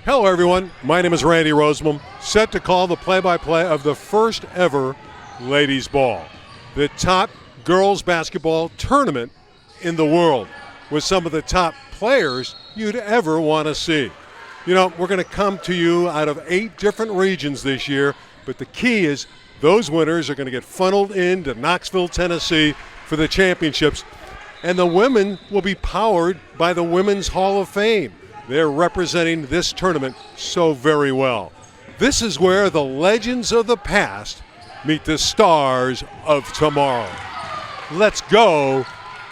Hello, everyone. My name is Randy Rosemond, set to call the play-by-play of the first ever Ladies Ball, the top girls basketball tournament in the world, with some of the top players you'd ever want to see. You know, we're going to come to you out of 8 different regions this year, but the key is those winners are going to get funneled into Knoxville, Tennessee for the championships, and the women will be powered by the Women's Hall of Fame. They're representing this tournament so very well. This is where the legends of the past meet the stars of tomorrow. Let's go,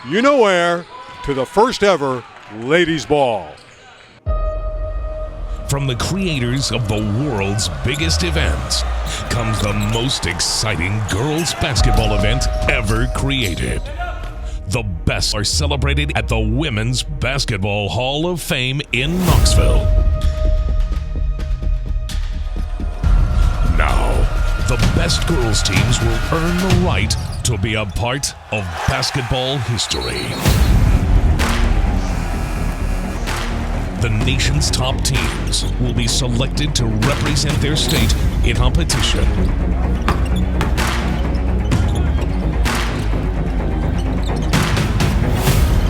you know where, to the first ever Ladies Ball. From the creators of the world's biggest events comes the most exciting girls basketball event ever created. The best are celebrated at the Women's Basketball Hall of Fame in Knoxville. Now, the best girls teams will earn the right to be a part of basketball history. The nation's top teams will be selected to represent their state in competition.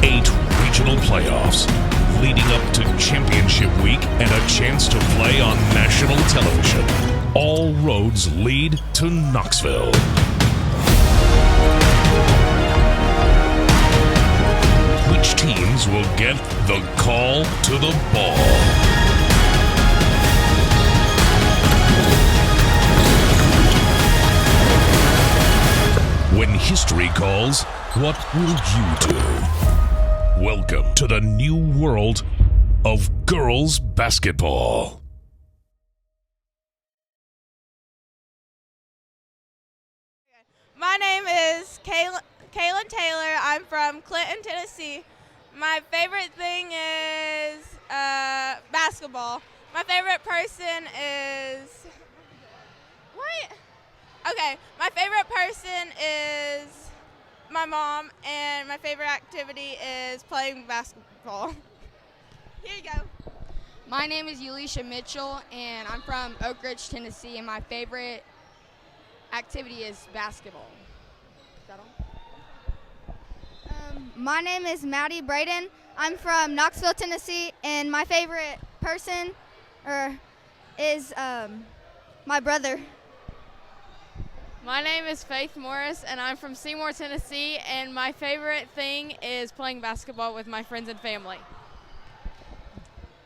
8 regional playoffs, leading up to championship week and a chance to play on national television. All roads lead to Knoxville. Which teams will get the call to the ball? When history calls, what will you do? Welcome to the new world of girls basketball. My name is Kayla Taylor. I'm from Clinton, Tennessee. My favorite thing is basketball. My favorite person is... What? Okay, my favorite person is my mom, and my favorite activity is playing basketball. Here you go. My name is Ulisha Mitchell, and I'm from Oak Ridge, Tennessee, and my favorite activity is basketball. Is that all? My name is Maddie Braden. I'm from Knoxville, Tennessee, and my favorite person is my brother. My name is Faith Morris, and I'm from Seymour, Tennessee, and my favorite thing is playing basketball with my friends and family.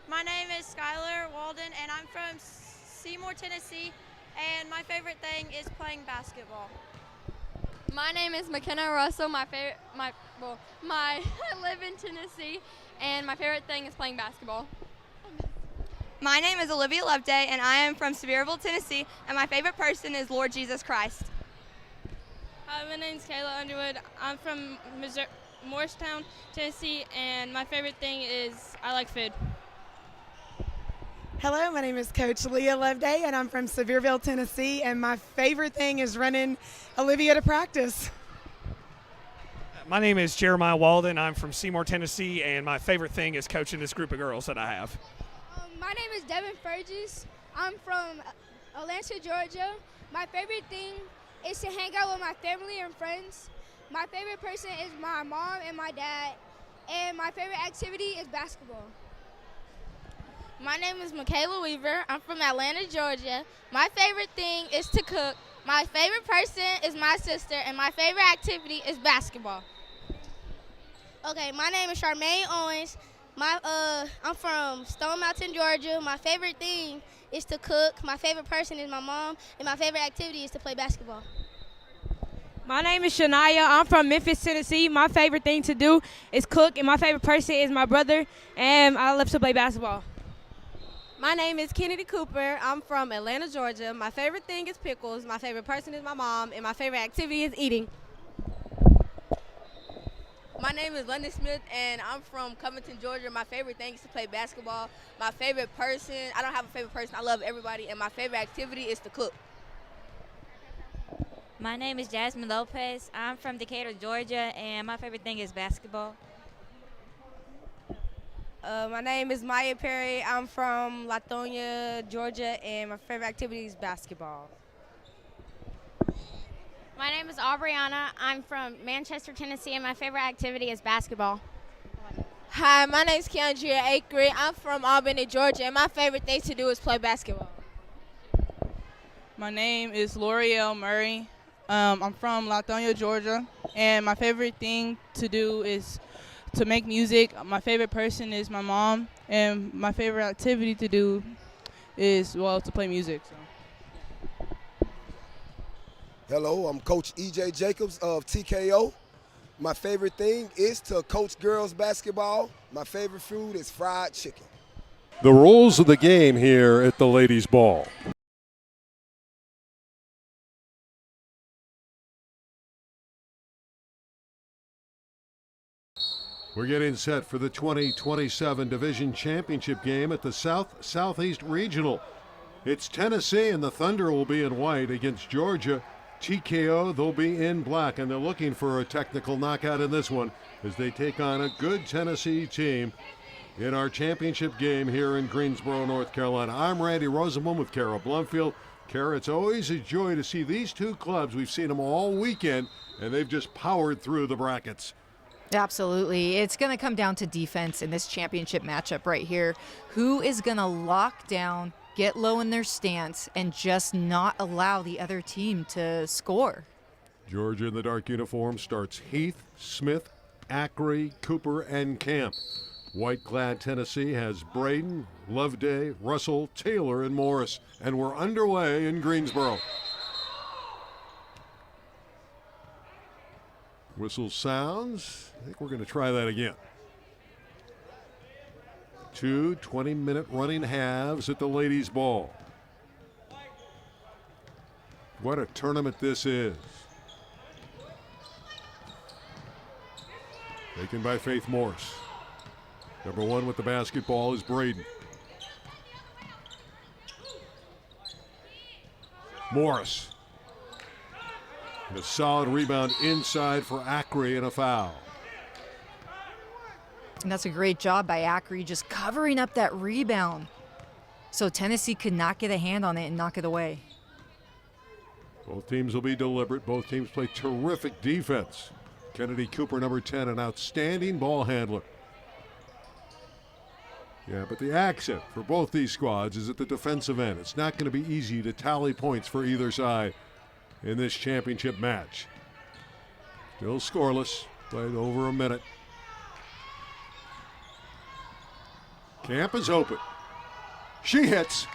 My name is Skylar Walden, and I'm from Seymour, Tennessee, and my favorite thing is playing basketball. My name is McKenna Russell. I live in Tennessee, and my favorite thing is playing basketball. My name is Olivia Loveday, and I am from Sevierville, Tennessee, and my favorite person is Lord Jesus Christ. Hi, my name is Kayla Underwood. I'm from Morristown, Tennessee, and my favorite thing is I like food. Hello, my name is Coach Leah Loveday, and I'm from Sevierville, Tennessee, and my favorite thing is running Olivia to practice. My name is Jeremiah Walden. I'm from Seymour, Tennessee, and my favorite thing is coaching this group of girls that I have. My name is Devin Fergus. I'm from Atlanta, Georgia. My favorite thing is to hang out with my family and friends. My favorite person is my mom and my dad, and my favorite activity is basketball. My name is Michaela Weaver. I'm from Atlanta, Georgia. My favorite thing is to cook. My favorite person is my sister, and my favorite activity is basketball. Okay, my name is Charmaine Owens. I'm from Stone Mountain, Georgia. My favorite thing is to cook. My favorite person is my mom, and my favorite activity is to play basketball. My name is Shania. I'm from Memphis, Tennessee. My favorite thing to do is cook, and my favorite person is my brother, and I love to play basketball. My name is Kennedy Cooper. I'm from Atlanta, Georgia. My favorite thing is pickles. My favorite person is my mom, and my favorite activity is eating. My name is London Smith, and I'm from Covington, Georgia. My favorite thing is to play basketball. My favorite person, I don't have a favorite person. I love everybody, and my favorite activity is to cook. My name is Jasmine Lopez. I'm from Decatur, Georgia, and my favorite thing is basketball. My name is Maya Perry. I'm from Latonia, Georgia, and my favorite activity is basketball. My name is Aubriana. I'm from Manchester, Tennessee, and my favorite activity is basketball. Hi, my name is Keandria Akery. I'm from Albany, Georgia, and my favorite thing to do is play basketball. My name is L'Oreal Murray. I'm from Latonia, Georgia, and my favorite thing to do is to make music. My favorite person is my mom, and my favorite activity to do is, well, to play music. So. Hello, I'm Coach E.J. Jacobs of TKO. My favorite thing is to coach girls basketball. My favorite food is fried chicken. The rules of the game here at the ladies' ball. We're getting set for the 2027 Division Championship game at the Southeast Regional. It's Tennessee, and the Thunder will be in white against Georgia. TKO, they'll be in black, and they're looking for a technical knockout in this one as they take on a good Tennessee team in our championship game here in Greensboro, North Carolina. I'm Randy Rosenblum with Kara Blumfield. Kara, it's always a joy to see these two clubs. We've seen them all weekend, and they've just powered through the brackets. Absolutely. It's going to come down to defense in this championship matchup right here. Who is going to lock down, get low in their stance, and just not allow the other team to score? Georgia in the dark uniform starts Heath, Smith, Ackery, Cooper, and Camp. White-clad Tennessee has Braden, Loveday, Russell, Taylor, and Morris. And we're underway in Greensboro. Whistle sounds. I think we're going to try that again. 2 20-minute running halves at the ladies' ball. What a tournament this is. Taken by Faith Morris. Number 1 with the basketball is Braden. Morris. And a solid rebound inside for Ackery and a foul. And that's a great job by Ackery, just covering up that rebound so Tennessee could not get a hand on it and knock it away. Both teams will be deliberate. Both teams play terrific defense. Kennedy Cooper, number 10, an outstanding ball handler. Yeah, but the accent for both these squads is at the defensive end. It's not going to be easy to tally points for either side in this championship match. Still scoreless. Played over a minute. Camp is open. She hits.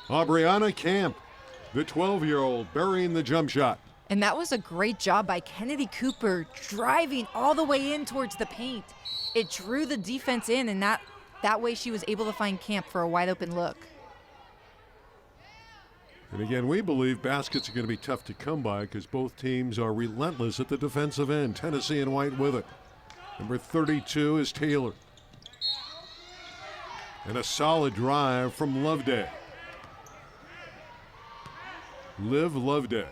Aubriana Camp, the 12-year-old, burying the jump shot. And that was a great job by Kennedy Cooper, driving all the way in towards the paint. It drew the defense in, and that way she was able to find Camp for a wide-open look. And again, we believe baskets are going to be tough to come by because both teams are relentless at the defensive end. Tennessee in white with it. Number 32 is Taylor. And a solid drive from Loveday. Liv Loveday.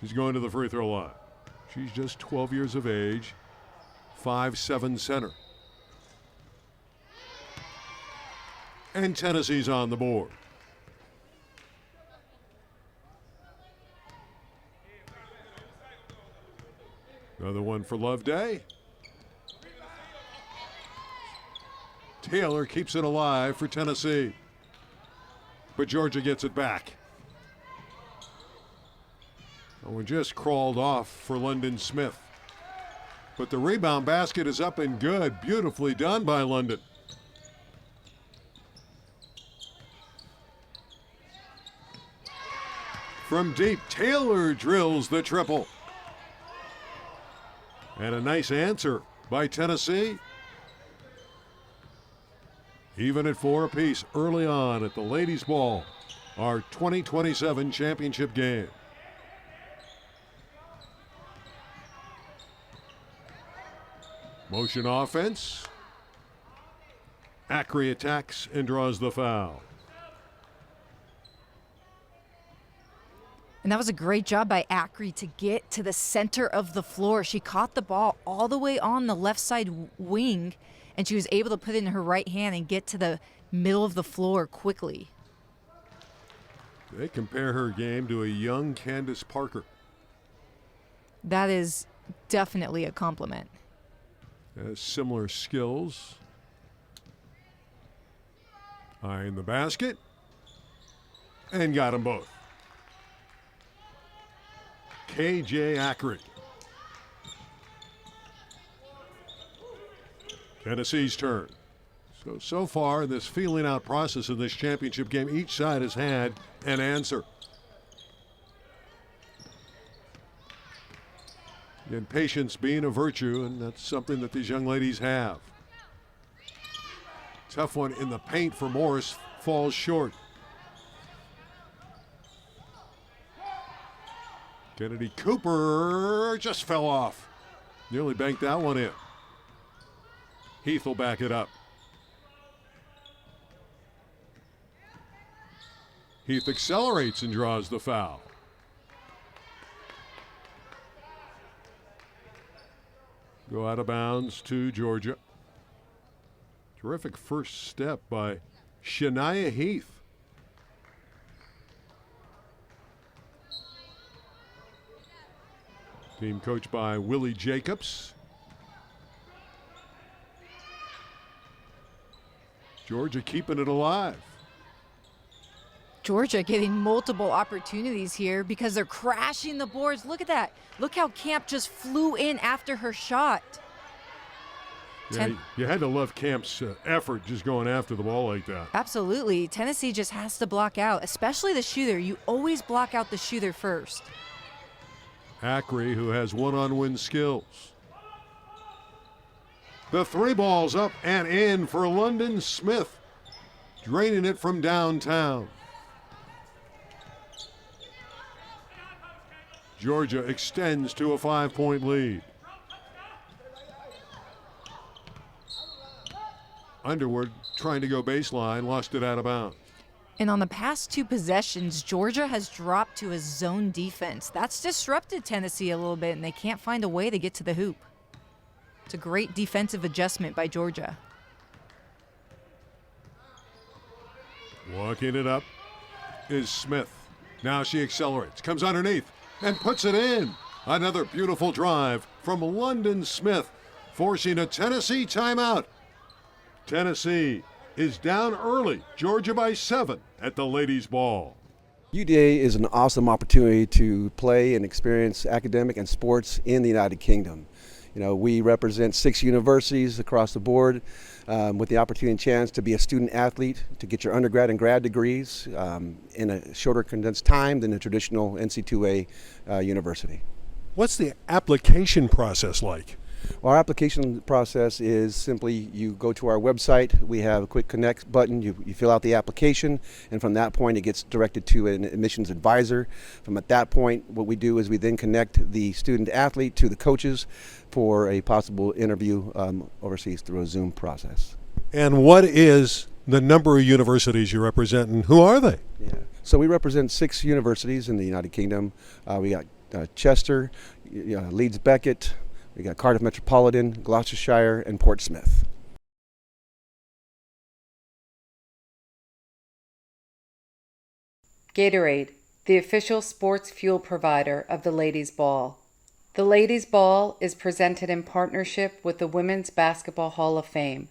She's going to the free throw line. She's just 12 years of age, 5'7" center. And Tennessee's on the board. Another one for Loveday. Taylor keeps it alive for Tennessee. But Georgia gets it back. And we just crawled off for London Smith. But the rebound basket is up and good. Beautifully done by London. From deep, Taylor drills the triple. And a nice answer by Tennessee. Even at 4 apiece early on at the ladies' ball, our 2027 championship game. Motion offense. Ackery attacks and draws the foul. And that was a great job by Acri to get to the center of the floor. She caught the ball all the way on the left side wing, and she was able to put it in her right hand and get to the middle of the floor quickly. They compare her game to a young Candace Parker. That is definitely a compliment. Has similar skills. High in the basket. And got them both. KJ Acri. Tennessee's turn. So far, this feeling out process in this championship game, each side has had an answer. And patience being a virtue, and that's something that these young ladies have. Tough one in the paint for Morris, falls short. Kennedy Cooper just fell off. Nearly banked that one in. Heath will back it up. Heath accelerates and draws the foul. Go out of bounds to Georgia. Terrific first step by Shania Heath. Team coached by Willie Jacobs. Georgia keeping it alive. Georgia getting multiple opportunities here because they're crashing the boards. Look at that. Look how Camp just flew in after her shot. Yeah, you had to love Camp's effort just going after the ball like that. Absolutely. Tennessee just has to block out, especially the shooter. You always block out the shooter first. Acri, who has one-on-one skills. The three ball's up and in for London Smith, draining it from downtown. Georgia extends to a 5-point lead. Underwood trying to go baseline, lost it out of bounds. And on the past two possessions, Georgia has dropped to a zone defense. That's disrupted Tennessee a little bit, and they can't find a way to get to the hoop. It's a great defensive adjustment by Georgia. Walking it up is Smith. Now she accelerates, comes underneath, and puts it in. Another beautiful drive from London Smith, forcing a Tennessee timeout. Tennessee is down early, Georgia by 7 at the ladies' ball. UDA is an awesome opportunity to play and experience academic and sports in the United Kingdom. You know, we represent 6 universities across the board with the opportunity and chance to be a student athlete, to get your undergrad and grad degrees in a shorter condensed time than a traditional NC2A university. What's the application process like? Our application process is simply you go to our website, we have a quick connect button, you fill out the application, and from that point it gets directed to an admissions advisor. From at that point, what we do is we then connect the student athlete to the coaches for a possible interview overseas through a Zoom process. And what is the number of universities you represent, and who are they? Yeah. So we represent 6 universities in the United Kingdom. We got Chester, Leeds Beckett, we got Cardiff Metropolitan, Gloucestershire, and Portsmouth. Gatorade, the official sports fuel provider of the Ladies' Ball. The Ladies' Ball is presented in partnership with the Women's Basketball Hall of Fame,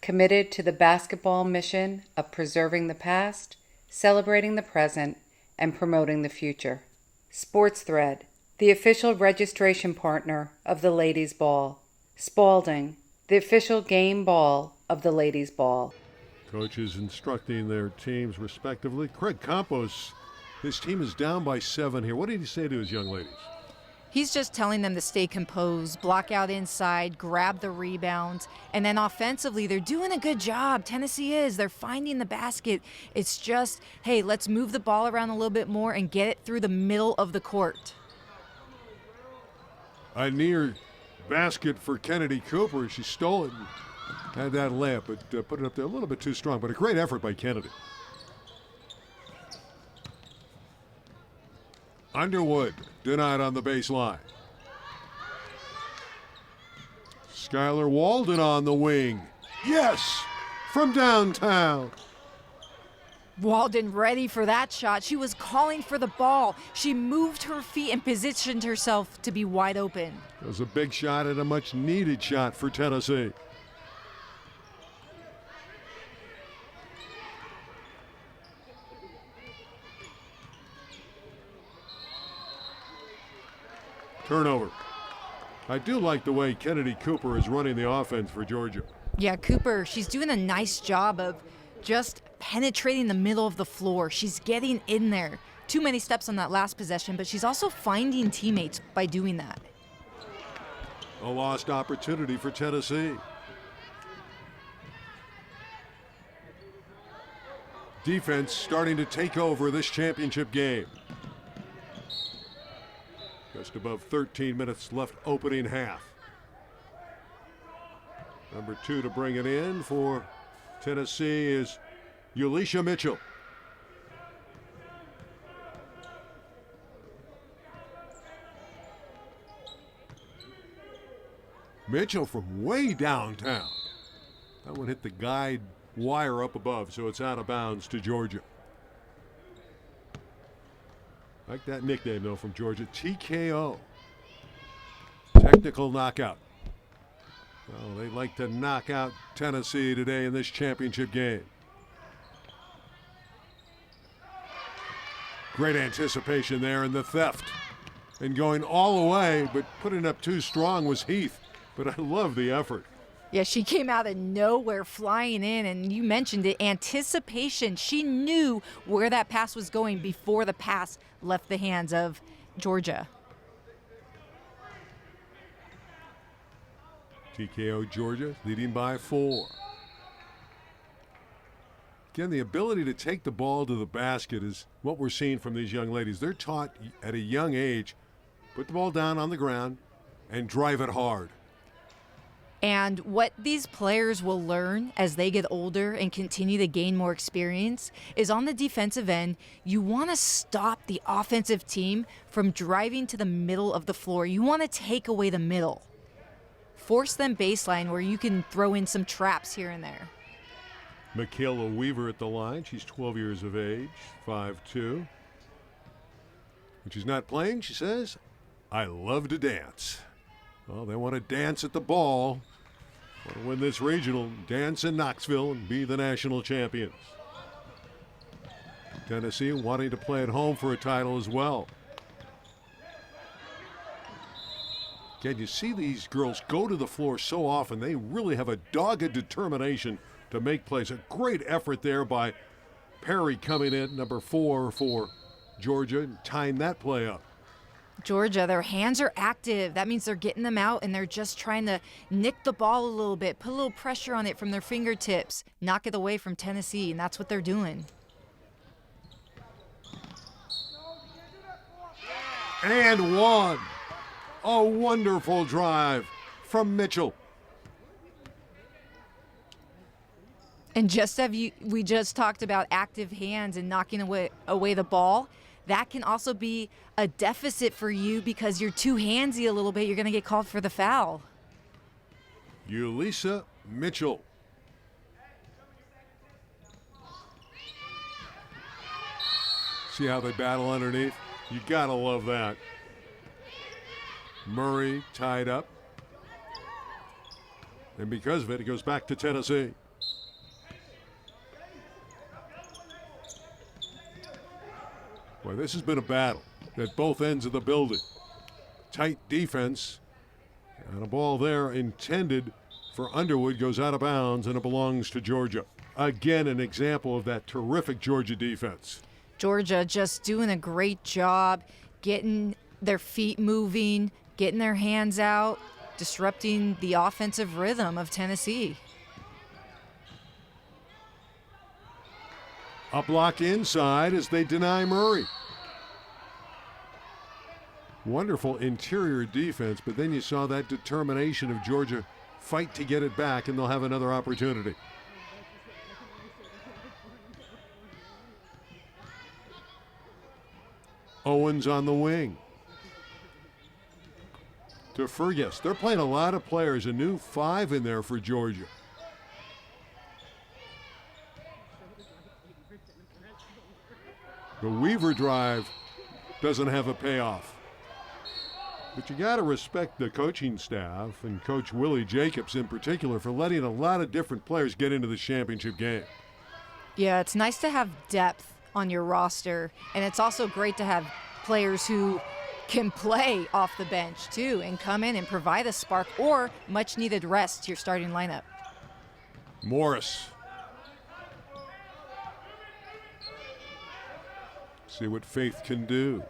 committed to the basketball mission of preserving the past, celebrating the present, and promoting the future. Sports Thread, the official registration partner of the Ladies' Ball. Spalding, the official game ball of the Ladies' Ball. Coaches instructing their teams respectively. Craig Campos, his team is down by 7 here. What did he say to his young ladies? He's just telling them to stay composed, block out inside, grab the rebound, and then offensively, they're doing a good job. Tennessee is. They're finding the basket. It's just, hey, let's move the ball around a little bit more and get it through the middle of the court. A near basket for Kennedy Cooper. She stole it and had that layup, but put it up there a little bit too strong. But a great effort by Kennedy. Underwood denied on the baseline. Skylar Walden on the wing. Yes, from downtown. Walden ready for that shot. She was calling for the ball. She moved her feet and positioned herself to be wide open. It was a big shot and a much needed shot for Tennessee. Turnover. I do like the way Kennedy Cooper is running the offense for Georgia. Yeah, Cooper, she's doing a nice job of just penetrating the middle of the floor. She's getting in there. Too many steps on that last possession, but she's also finding teammates by doing that. A lost opportunity for Tennessee. Defense starting to take over this championship game. Just above 13 minutes left opening half. Number 2 to bring it in for Tennessee is Ulisha Mitchell. Mitchell from way downtown. That one hit the guide wire up above, so it's out of bounds to Georgia. Like that nickname, though, from Georgia, TKO. Technical knockout. Well, they like to knock out Tennessee today in this championship game. Great anticipation there in the theft. And going all the way, but putting up too strong was Heath. But I love the effort. Yeah, she came out of nowhere flying in, and you mentioned it, anticipation. She knew where that pass was going before the pass left the hands of Georgia. TKO Georgia leading by 4. Again, the ability to take the ball to the basket is what we're seeing from these young ladies. They're taught at a young age, put the ball down on the ground and drive it hard. And what these players will learn as they get older and continue to gain more experience is on the defensive end, you want to stop the offensive team from driving to the middle of the floor. You want to take away the middle. Force them baseline where you can throw in some traps here and there. Michaela Weaver at the line. She's 12 years of age, 5'2". When she's not playing, she says, I love to dance. Well, they want to dance at the ball. Want to win this regional, dance in Knoxville, and be the national champions. Tennessee wanting to play at home for a title as well. Can you see these girls go to the floor so often? They really have a dogged determination to make plays. A great effort there by Perry coming in, number 4 for Georgia, and tying that play up. Georgia, their hands are active. That means they're getting them out and they're just trying to nick the ball a little bit, put a little pressure on it from their fingertips, knock it away from Tennessee, and that's what they're doing. And one. A wonderful drive from Mitchell. And just as we just talked about active hands and knocking away the ball, that can also be a deficit for you because you're too handsy a little bit. You're going to get called for the foul. Ulisha Mitchell. See how they battle underneath? You got to love that. Murray tied up. And because of it, it goes back to Tennessee. Well, this has been a battle at both ends of the building. Tight defense. And a ball there intended for Underwood goes out of bounds, and it belongs to Georgia. Again, an example of that terrific Georgia defense. Georgia just doing a great job getting their feet moving, getting their hands out, disrupting the offensive rhythm of Tennessee. A block inside as they deny Murray. Wonderful interior defense, but then you saw that determination of Georgia fight to get it back, and they'll have another opportunity. Owens on the wing. To Fergus. They're playing a lot of players, a new 5 in there for Georgia. The Weaver drive doesn't have a payoff. But you got to respect the coaching staff and Coach Willie Jacobs in particular for letting a lot of different players get into the championship game. Yeah, it's nice to have depth on your roster, and it's also great to have players who can play off the bench too and come in and provide a spark or much needed rest to your starting lineup. Morris. See what Faith can do.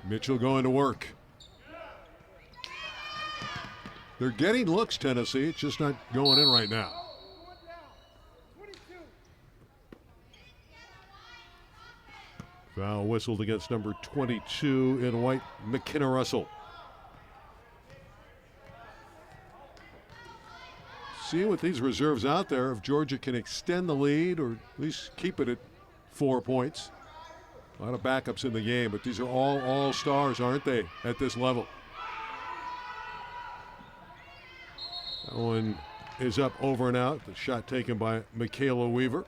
Mitchell going to work. They're getting looks, Tennessee. It's just not going in right now. Foul whistled against number 22 in white, McKenna Russell. See with these reserves out there if Georgia can extend the lead or at least keep it at 4 points. A lot of backups in the game, but these are all stars, aren't they, at this level? That one is up, over and out. The shot taken by Michaela Weaver.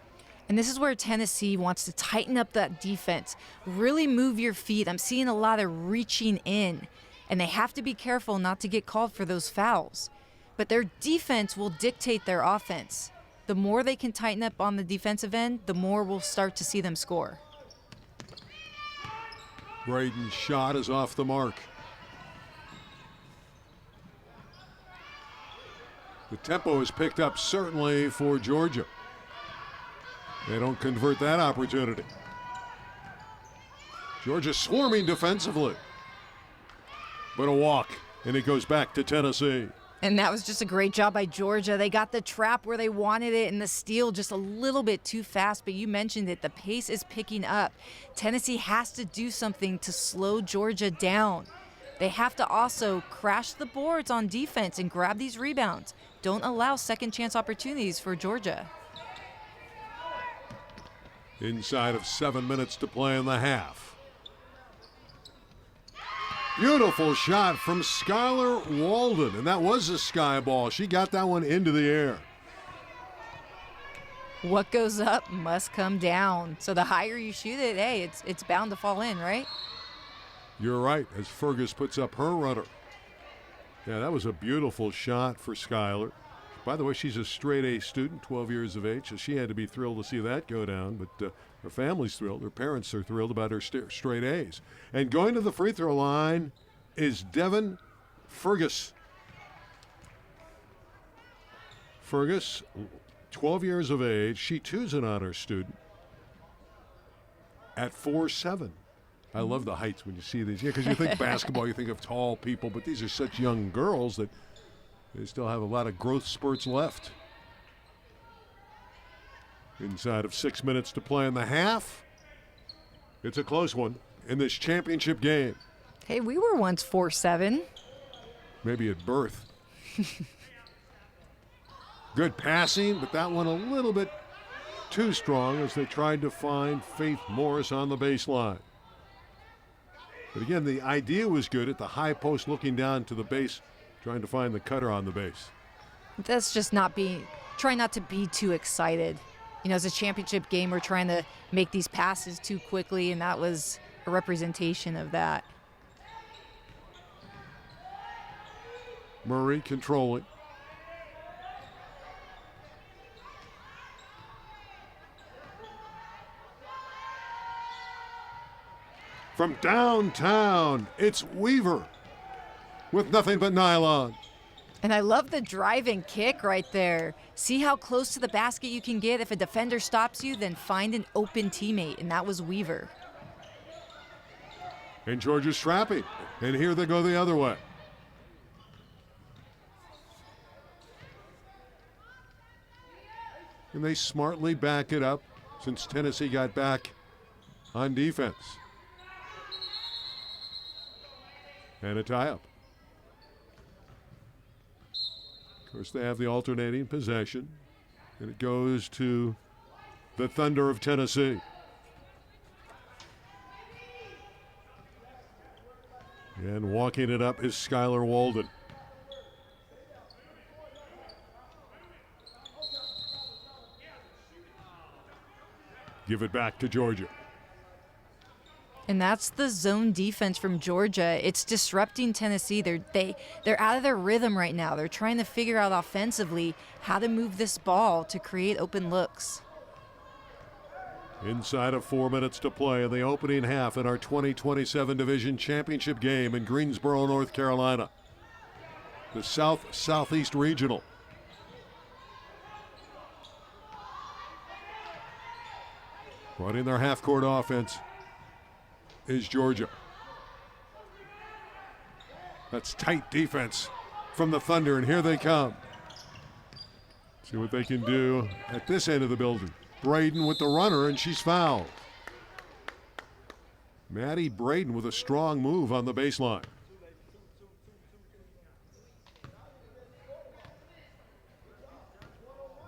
And this is where Tennessee wants to tighten up that defense, really move your feet. I'm seeing a lot of reaching in, and they have to be careful not to get called for those fouls. But their defense will dictate their offense. The more they can tighten up on the defensive end, the more we'll start to see them score. Braden's shot is off the mark. The tempo is picked up certainly for Georgia. They don't convert that opportunity. Georgia swarming defensively. But a walk, and it goes back to Tennessee. And that was just a great job by Georgia. They got the trap where they wanted it and the steal just a little bit too fast, but you mentioned it. The pace is picking up. Tennessee has to do something to slow Georgia down. They have to also crash the boards on defense and grab these rebounds. Don't allow second chance opportunities for Georgia. Inside of 7 minutes to play in the half. Beautiful shot from Skylar Walden, and that was a sky ball. She got that one into the air. What goes up must come down. So the higher you shoot it, hey, it's bound to fall in, right? You're right, as Fergus puts up her runner. Yeah, that was a beautiful shot for Skylar. By the way, she's a straight A student, 12 years of age, so she had to be thrilled to see that go down. But her family's thrilled. Her parents are thrilled about her straight A's. And going to the free throw line is Devin Fergus. Fergus, 12 years of age. She too's an honor student at 4'7". I love the heights when you see these. Yeah, because you think basketball, you think of tall people, but these are such young girls that they still have a lot of growth spurts left. Inside of 6 minutes to play in the half. It's a close one in this championship game. Hey, we were once 4'7". Maybe at birth. Good passing, but that one a little bit too strong as they tried to find Faith Morris on the baseline. But again, the idea was good at the high post looking down to the base, trying to find the cutter on the base. That's just try not to be too excited. You know, it's a championship game. We're trying to make these passes too quickly, and that was a representation of that. Murray controlling. From downtown, it's Weaver with nothing but nylon. And I love the drive and kick right there. See how close to the basket you can get. If a defender stops you, then find an open teammate, and that was Weaver. And Georgia's trapping, and here they go the other way. And they smartly back it up since Tennessee got back on defense. And a tie-up. Of course, they have the alternating possession, and it goes to the Thunder of Tennessee. And walking it up is Skylar Walden. Give it back to Georgia. And that's the zone defense from Georgia. It's disrupting Tennessee. They're out of their rhythm right now. They're trying to figure out offensively how to move this ball to create open looks. Inside of 4 minutes to play in the opening half in our 2027 Division Championship game in Greensboro, North Carolina. The South-Southeast Regional. Running their half-court offense is Georgia. That's tight defense from the Thunder, and here they come. See what they can do at this end of the building. Braden with the runner, and she's fouled. Maddie Braden with a strong move on the baseline.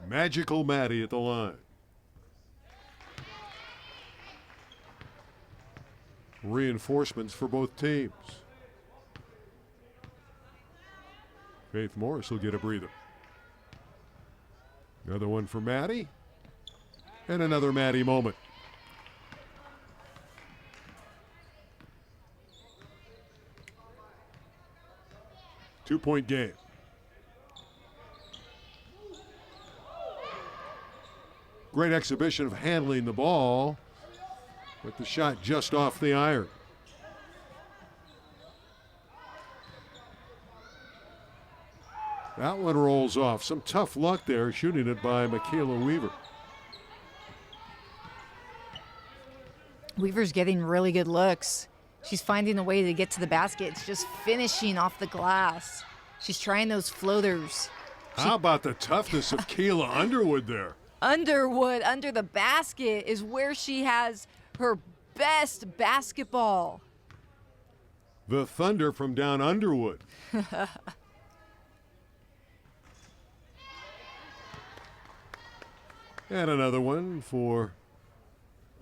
Magical Maddie at the line. Reinforcements for both teams. Faith Morris will get a breather. Another one for Maddie. And another Maddie moment. Two-point game. Great exhibition of handling the ball, but the shot just off the iron. That one rolls off. Some tough luck there, shooting it by Michaela Weaver. Weaver's getting really good looks. She's finding a way to get to the basket. It's just finishing off the glass. She's trying those floaters. How about the toughness of Kayla Underwood there? Underwood under the basket is where she has her best basketball. The Thunder from down Underwood. And another one for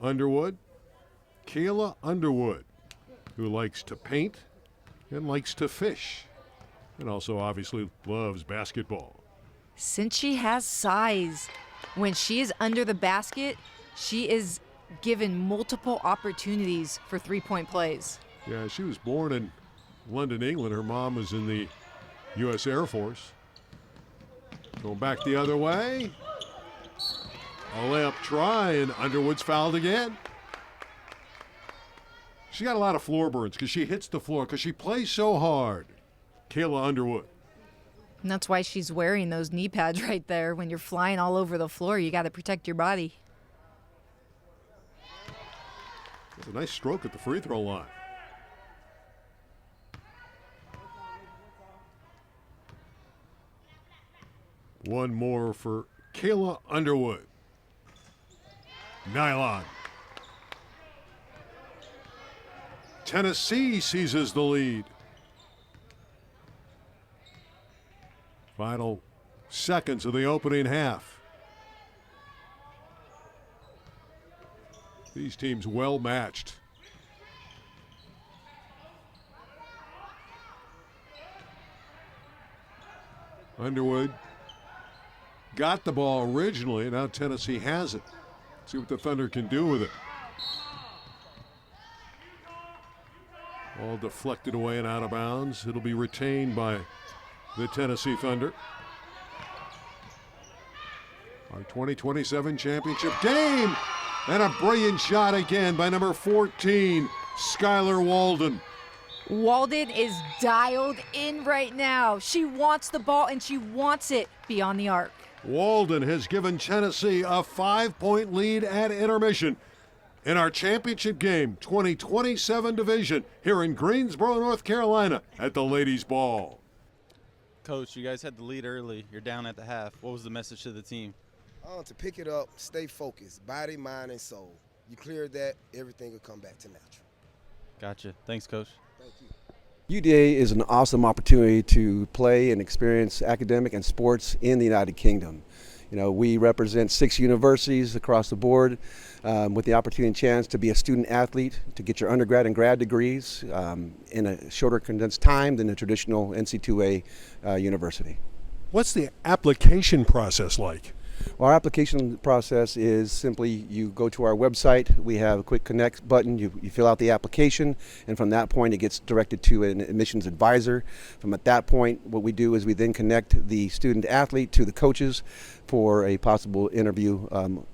Underwood. Kayla Underwood, who likes to paint and likes to fish, and also obviously loves basketball. Since she has size, when she is under the basket, she is given multiple opportunities for three-point plays. Yeah, she was born in London, England. Her mom was in the U.S. Air Force. Going back the other way. A layup try, and Underwood's fouled again. She got a lot of floor burns because she hits the floor because she plays so hard. Kayla Underwood. And that's why she's wearing those knee pads right there. When you're flying all over the floor, you got to protect your body. That's a nice stroke at the free throw line. One more for Kayla Underwood. Nylon. Tennessee seizes the lead. Final seconds of the opening half. These teams well matched. Underwood got the ball originally, now Tennessee has it. See what the Thunder can do with it. All deflected away and out of bounds. It'll be retained by the Tennessee Thunder. Our 2027 championship game. And a brilliant shot again by number 14, Skylar Walden. Walden is dialed in right now. She wants the ball and she wants it beyond the arc. Walden has given Tennessee a 5-point lead at intermission in our championship game, 2027 division, here in Greensboro, North Carolina, at the Ladies Ball. Coach, you guys had the lead early. You're down at the half. What was the message to the team? To pick it up, stay focused, body, mind, and soul. You clear that, everything will come back to natural. Gotcha. Thanks, Coach. Thank you. UDA is an awesome opportunity to play and experience academic and sports in the United Kingdom. You know, we represent 6 universities across the board with the opportunity and chance to be a student athlete, to get your undergrad and grad degrees in a shorter condensed time than a traditional NC2A university. What's the application process like? Well, our application process is simply you go to our website, we have a quick connect button, you fill out the application, and from that point it gets directed to an admissions advisor. From at that point, what we do is we then connect the student athlete to the coaches for a possible interview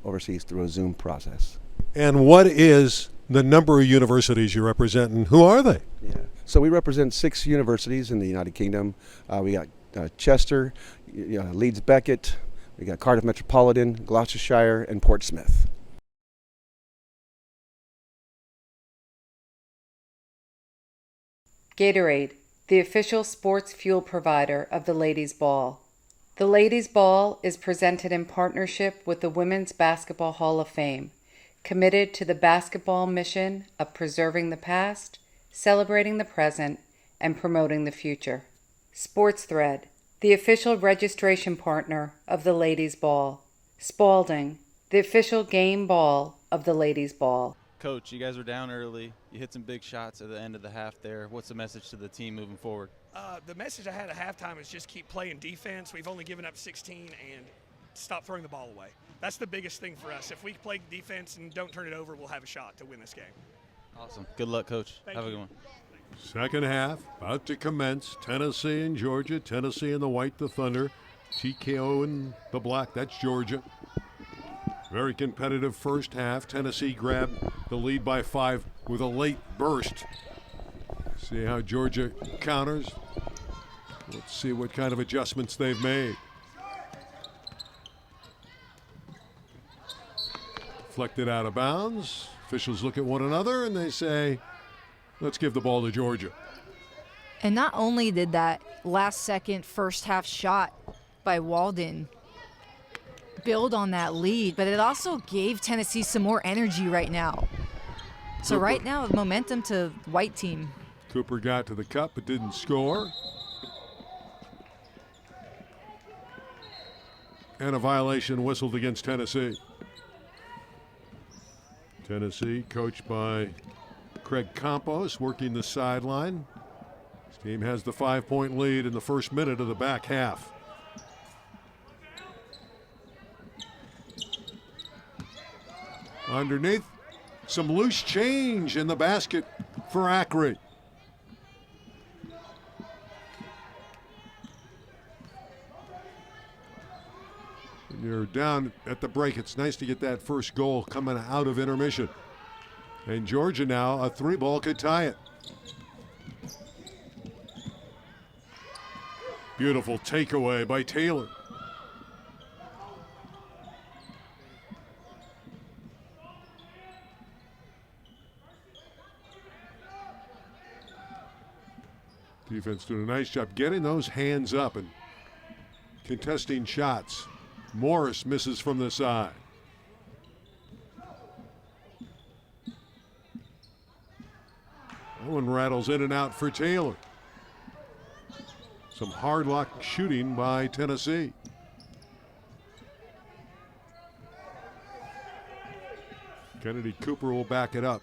overseas through a Zoom process. And what is the number of universities you represent, and who are they? Yeah. So we represent 6 universities in the United Kingdom. We got Chester, Leeds Beckett, we got Cardiff Metropolitan, Gloucestershire, and Portsmouth. Gatorade, the official sports fuel provider of the Ladies Ball. The Ladies Ball is presented in partnership with the Women's Basketball Hall of Fame, committed to the basketball mission of preserving the past, celebrating the present, and promoting the future. Sports Thread, the official registration partner of the Ladies Ball. Spalding, the official game ball of the Ladies Ball. Coach, you guys were down early. You hit some big shots at the end of the half there. What's the message to the team moving forward? The message I had at halftime is just keep playing defense. We've only given up 16 and stop throwing the ball away. That's the biggest thing for us. If we play defense and don't turn it over, we'll have a shot to win this game. Awesome. Good luck, Coach. Have a good one. Second half about to commence. Tennessee and Georgia. Tennessee in the white, the Thunder. TKO in the black, that's Georgia. Very competitive first half. Tennessee grabbed the lead by 5 with a late burst. See how Georgia counters. Let's see what kind of adjustments they've made. Deflected out of bounds. Officials look at one another and they say, let's give the ball to Georgia. And not only did that last second first half shot by Walden build on that lead, but it also gave Tennessee some more energy right now. So Cooper. right now, momentum to white team. Cooper got to the cup but didn't score. And a violation whistled against Tennessee. Tennessee, coached by Craig Campos, working the sideline. His team has the 5-point lead in the first minute of the back half. Underneath, some loose change in the basket for Acre. When you're down at the break, it's nice to get that first goal coming out of intermission. And Georgia now, a 3-ball could tie it. Beautiful takeaway by Taylor. Defense doing a nice job getting those hands up and contesting shots. Morris misses from the side. That one rattles in and out for Taylor. Some hard luck shooting by Tennessee. Kennedy Cooper will back it up.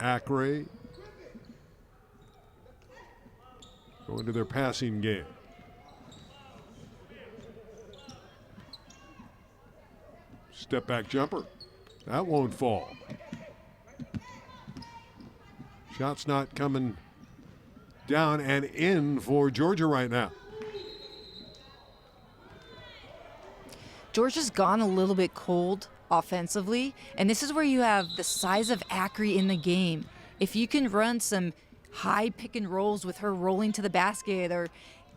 Acre go into their passing game. Step back jumper. That won't fall. Shots not coming down and in for Georgia right now. Georgia's gone a little bit cold offensively, and this is where you have the size of Acre in the game. If you can run some high pick and rolls with her rolling to the basket or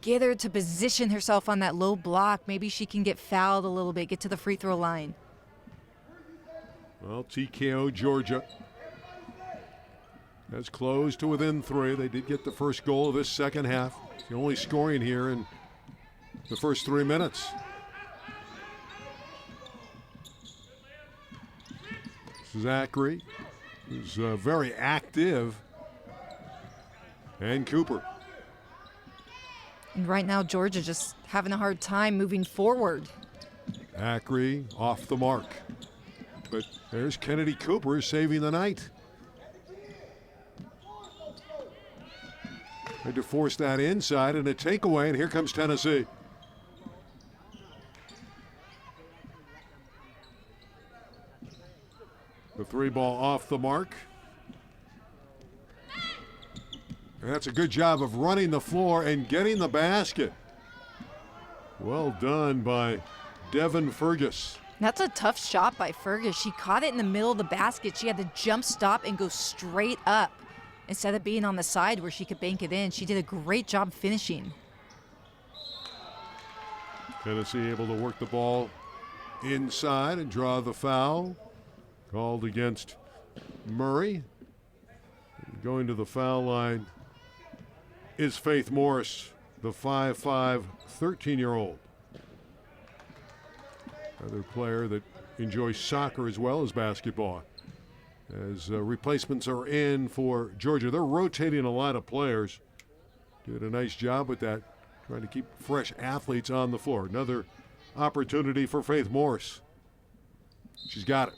get her to position herself on that low block, maybe she can get fouled a little bit, get to the free throw line. Well, TKO Georgia has closed to within 3. They did get the first goal of this second half. It's the only scoring here in the first 3 minutes. This is Acre, who's very active, and Cooper. And right now, Georgia just having a hard time moving forward. Ackery off the mark. But there's Kennedy Cooper saving the night. Had to force that inside and a takeaway, and here comes Tennessee. The 3-ball off the mark. And that's a good job of running the floor and getting the basket. Well done by Devin Fergus. That's a tough shot by Fergus. She caught it in the middle of the basket. She had to jump stop and go straight up instead of being on the side where she could bank it in. She did a great job finishing. Tennessee able to work the ball inside and draw the foul. Called against Murray. Going to the foul line is Faith Morris, the 5'5", 13-year-old. Another player that enjoys soccer as well as basketball. As replacements are in for Georgia, they're rotating a lot of players. Did a nice job with that, trying to keep fresh athletes on the floor. Another opportunity for Faith Morris. She's got it.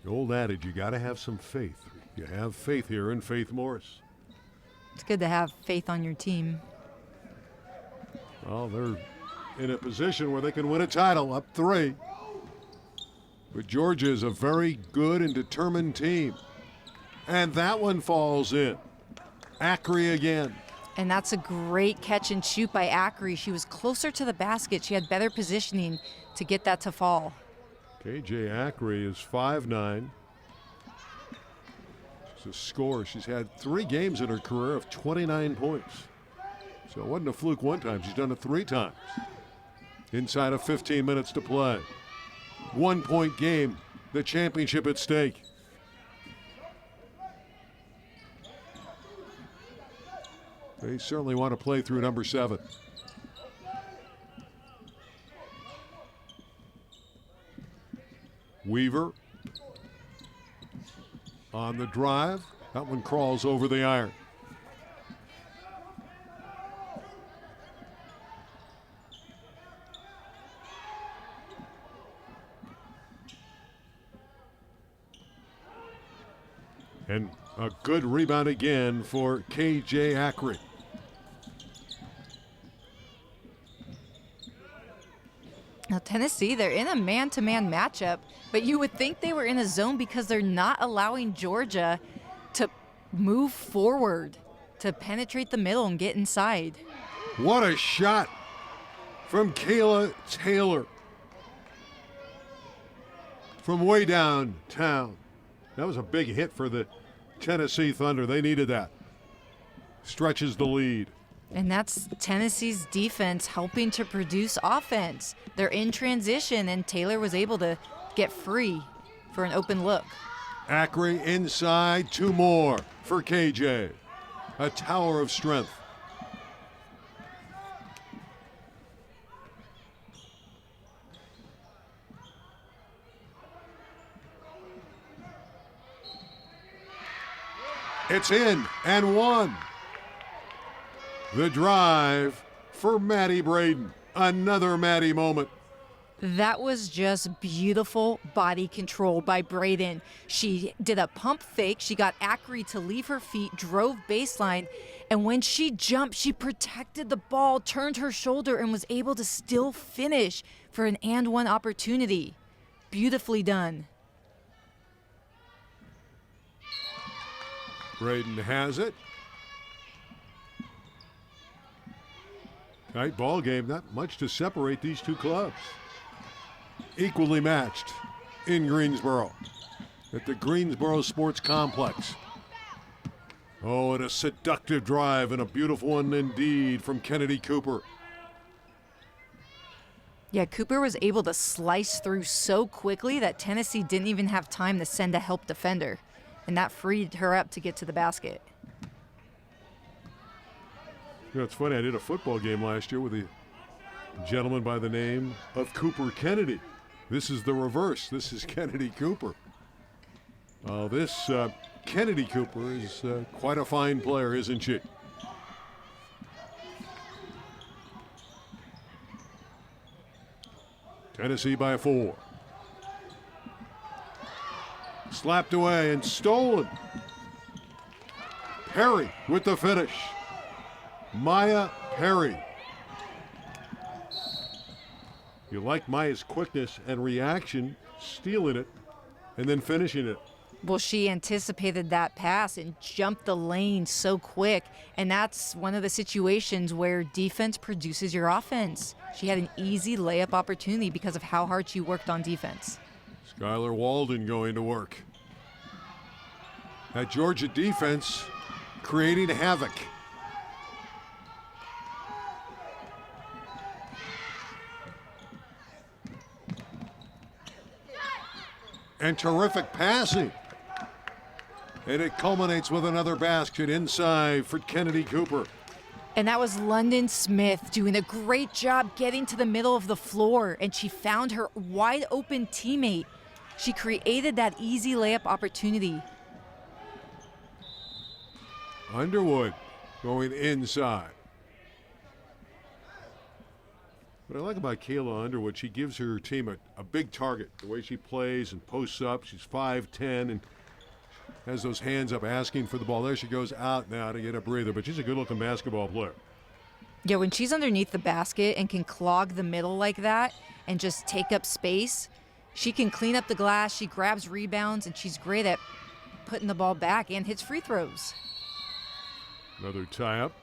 The old adage, you got to have some faith. You have faith here in Faith Morris. It's good to have faith on your team. Well, they're in a position where they can win a title, up 3. But Georgia is a very good and determined team. And that one falls in. Ackery again. And that's a great catch and shoot by Ackery. She was closer to the basket. She had better positioning to get that to fall. KJ Ackery is 5'9". She's a scorer. She's had 3 games in her career of 29 points. So it wasn't a fluke one time. She's done it 3 times. Inside of 15 minutes to play. 1-point game, the championship at stake. They certainly want to play through number 7. Weaver on the drive. That one crawls over the iron. And a good rebound again for KJ Ackery. Now, Tennessee, they're in a man-to-man matchup, but you would think they were in a zone because they're not allowing Georgia to move forward, to penetrate the middle and get inside. What a shot from Kayla Taylor from way downtown. That was a big hit for the Tennessee Thunder. They needed that. Stretches the lead. And that's Tennessee's defense helping to produce offense. They're in transition, and Taylor was able to get free for an open look. Ackery inside, 2 more for KJ. A tower of strength. It's in and one. The drive for Maddie Braden. Another Maddie moment. That was just beautiful body control by Braden. She did a pump fake. She got Ackery to leave her feet, drove baseline, and when she jumped, she protected the ball, turned her shoulder, and was able to still finish for an and one opportunity. Beautifully done. Braden has it. Tight ball game, not much to separate these two clubs. Equally matched in Greensboro at the Greensboro Sports Complex. Oh, and a seductive drive and a beautiful one indeed from Kennedy Cooper. Yeah, Cooper was able to slice through so quickly that Tennessee didn't even have time to send a help defender, and that freed her up to get to the basket. You know, it's funny, I did a football game last year with a gentleman by the name of Cooper Kennedy. This is the reverse. This is Kennedy Cooper. This Kennedy Cooper is quite a fine player, isn't she? Tennessee by 4. Slapped away and stolen. Perry with the finish. Maya Perry. You like Maya's quickness and reaction, stealing it and then finishing it. Well, she anticipated that pass and jumped the lane so quick. And that's one of the situations where defense produces your offense. She had an easy layup opportunity because of how hard she worked on defense. Skylar Walden going to work. That Georgia defense creating havoc. And terrific passing. And it culminates with another basket inside for Kennedy Cooper. And that was London Smith doing a great job getting to the middle of the floor, and she found her wide open teammate. She created that easy layup opportunity. Underwood going inside. What I like about Kayla Underwood, she gives her team a big target. The way she plays and posts up, she's 5'10", and has those hands up asking for the ball. There she goes out now to get a breather, but she's a good-looking basketball player. Yeah, when she's underneath the basket and can clog the middle like that and just take up space, she can clean up the glass, she grabs rebounds, and she's great at putting the ball back and hits free throws. Another tie-up.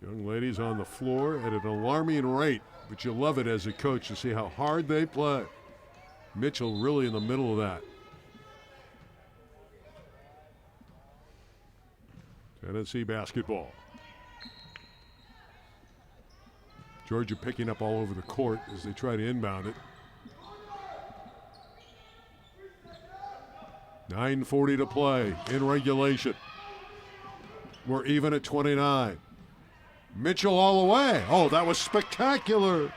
Young ladies on the floor at an alarming rate, but you love it as a coach to see how hard they play. Mitchell really in the middle of that. Tennessee basketball. Georgia picking up all over the court as they try to inbound it. 9:40 to play in regulation. We're even at 29. Mitchell all the way. Oh, that was spectacular.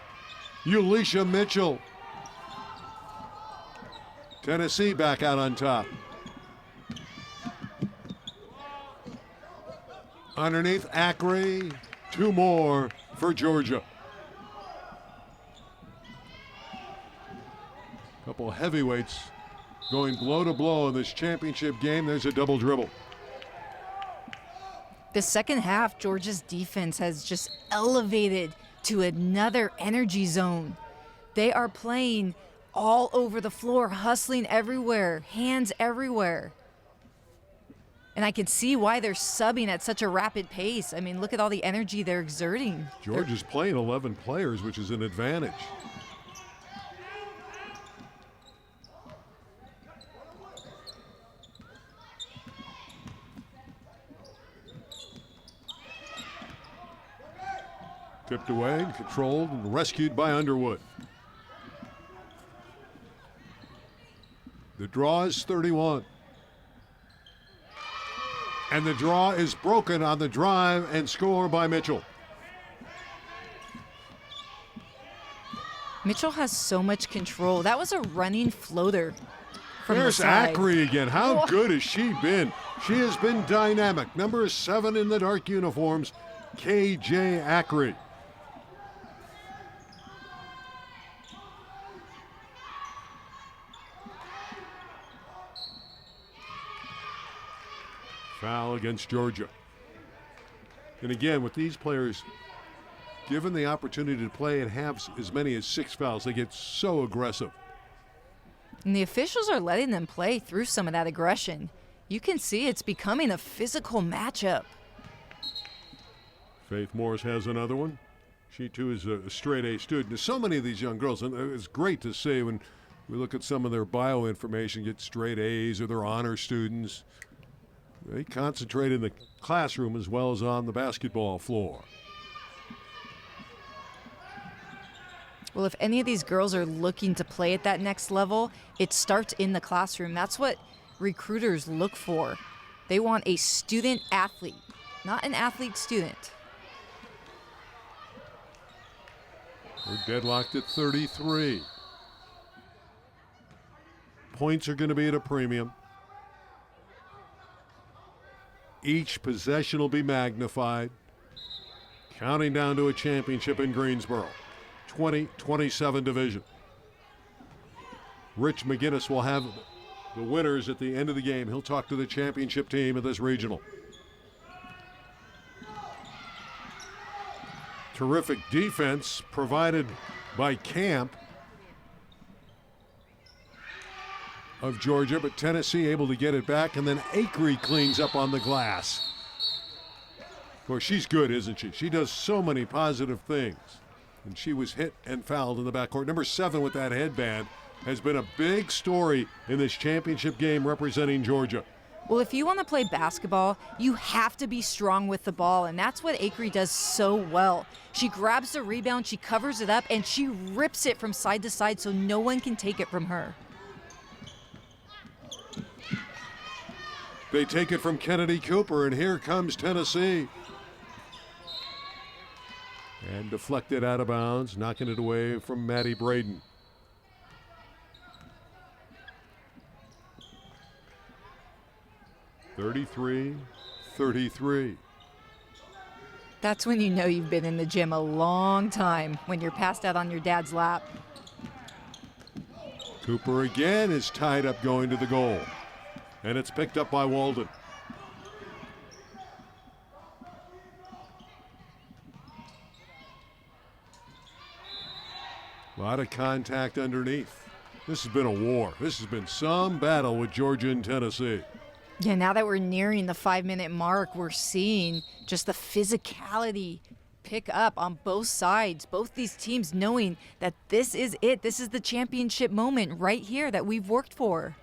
Ulisha Mitchell. Tennessee back out on top. Underneath Acre, 2 more for Georgia. Couple heavyweights going blow to blow in this championship game. There's a double dribble. The second half, Georgia's defense has just elevated to another energy zone. They are playing all over the floor, hustling everywhere, hands everywhere. And I can see why they're subbing at such a rapid pace. I mean, look at all the energy they're exerting. Georgia's playing 11 players, which is an advantage. Tipped away and controlled and rescued by Underwood. The draw is 31. And the draw is broken on the drive and score by Mitchell. Mitchell has so much control. That was a running floater from There's the side. Acre again. How good has she been? She has been dynamic. Number 7 in the dark uniforms, KJ Acre. Foul against Georgia. And again, with these players, given the opportunity to play and have as many as 6 fouls, they get so aggressive. And the officials are letting them play through some of that aggression. You can see it's becoming a physical matchup. Faith Morris has another one. She, too, is a straight-A student. So many of these young girls, and it's great to see when we look at some of their bio information, get straight A's or they're honor students. They concentrate in the classroom as well as on the basketball floor. Well, if any of these girls are looking to play at that next level, it starts in the classroom. That's what recruiters look for. They want a student athlete, not an athlete student. We're deadlocked at 33. Points are going to be at a premium. Each possession will be magnified. Counting down to a championship in Greensboro. 20-27 division. Rich McGinnis will have the winners at the end of the game. He'll talk to the championship team of this regional. Terrific defense provided by Camp of Georgia, but Tennessee able to get it back, and then Acree cleans up on the glass. Of course, she's good, isn't she? She does so many positive things. And she was hit and fouled in the backcourt. Number 7 with that headband has been a big story in this championship game representing Georgia. Well, if you want to play basketball, you have to be strong with the ball, and that's what Acree does so well. She grabs the rebound, she covers it up, and she rips it from side to side so no one can take it from her. They take it from Kennedy Cooper, and here comes Tennessee. And deflected out of bounds, knocking it away from Maddie Braden. (33-33). That's when you know you've been in the gym a long time, when you're passed out on your dad's lap. Cooper again is tied up going to the goal. And it's picked up by Walden. A lot of contact underneath. This has been a war. This has been some battle with Georgia and Tennessee. Yeah, now that we're nearing the 5-minute mark, we're seeing just the physicality pick up on both sides. Both these teams knowing that this is it. This is the championship moment right here that we've worked for.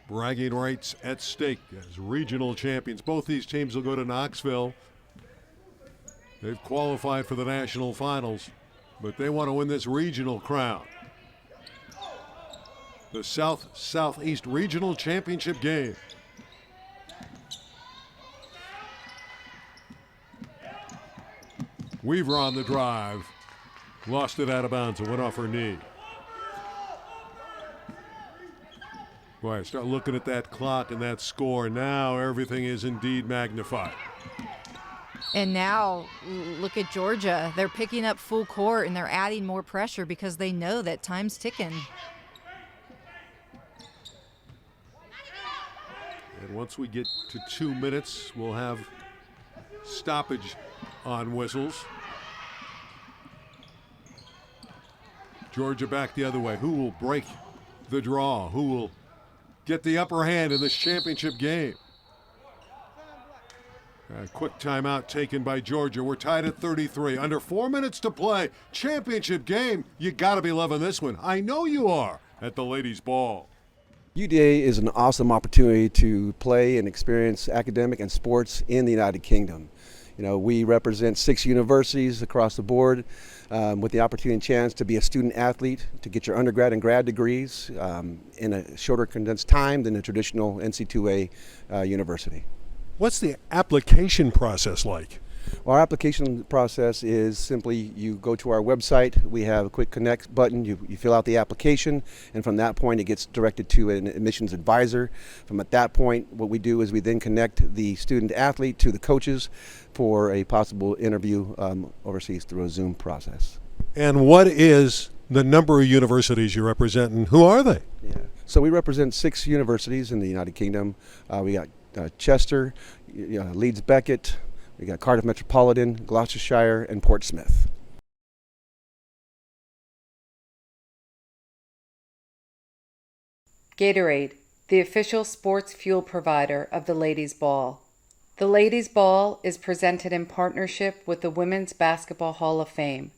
Bragging rights at stake as regional champions. Both these teams will go to Knoxville. They've qualified for the national finals, but they want to win this regional crown. The South-Southeast Regional Championship game. Weaver on the drive. Lost it out of bounds. It went off her knee. Boy, start looking at that clock and that score. Now everything is indeed magnified. And now, look at Georgia. They're picking up full court and they're adding more pressure because they know that time's ticking. And once we get to 2 minutes, we'll have stoppage on whistles. Georgia back the other way. Who will break the draw? Who will get the upper hand in this championship game? A quick timeout taken by Georgia. We're tied at 33. Under 4 minutes to play. Championship game. You got to be loving this one. I know you are at the ladies' ball. UDA is an awesome opportunity to play and experience academic and sports in the United Kingdom. You know, we represent 6 universities across the board with the opportunity and chance to be a student athlete, to get your undergrad and grad degrees in a shorter condensed time than a traditional NC2A university. What's the application process like? Well, our application process is simply you go to our website, we have a quick connect button, you fill out the application, and from that point it gets directed to an admissions advisor. From at that point, what we do is we then connect the student athlete to the coaches for a possible interview overseas through a Zoom process. And what is the number of universities you represent, and who are they? Yeah. So we represent 6 universities in the United Kingdom. We got Chester, Leeds Beckett, we got Cardiff Metropolitan, Gloucestershire, and Portsmouth. Gatorade, the official sports fuel provider of the Ladies' Ball. The Ladies' Ball is presented in partnership with the Women's Basketball Hall of Fame,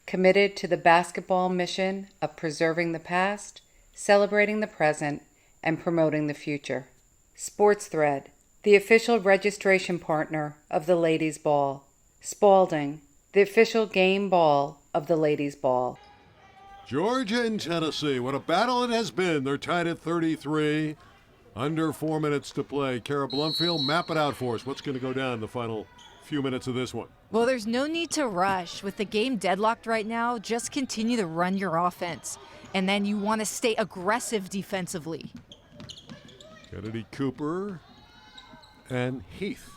committed to the basketball mission of preserving the past, celebrating the present, and promoting the future. Sports Thread, the official registration partner of the Ladies' Ball. Spalding, the official game ball of the Ladies' Ball. Georgia and Tennessee, what a battle it has been. They're tied at 33, under 4 minutes to play. Kara Blumfield, map it out for us. What's going to go down in the final few minutes of this one? Well, there's no need to rush. With the game deadlocked right now, just continue to run your offense. And then you want to stay aggressive defensively. Kennedy Cooper and Heath.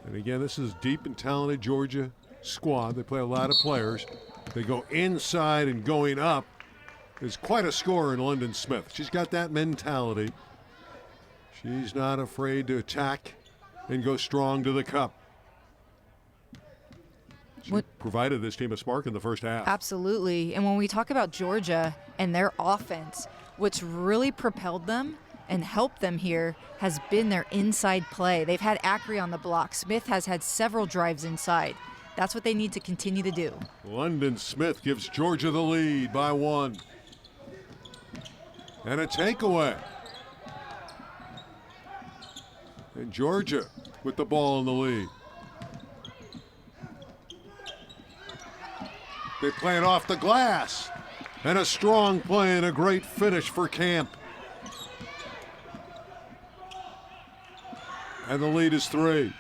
And again, this is deep and talented Georgia squad. They play a lot of players. They go inside and going up is quite a scorer in London Smith. She's got that mentality. She's not afraid to attack and go strong to the cup. She provided this team a spark in the first half. Absolutely. And when we talk about Georgia and their offense, what's really propelled them and helped them here has been their inside play. They've had Acri on the block. Smith has had several drives inside. That's what they need to continue to do. London Smith gives Georgia the lead by 1. And a takeaway. And Georgia with the ball in the lead. They play it off the glass. And a strong play and a great finish for Camp. And the lead is 3.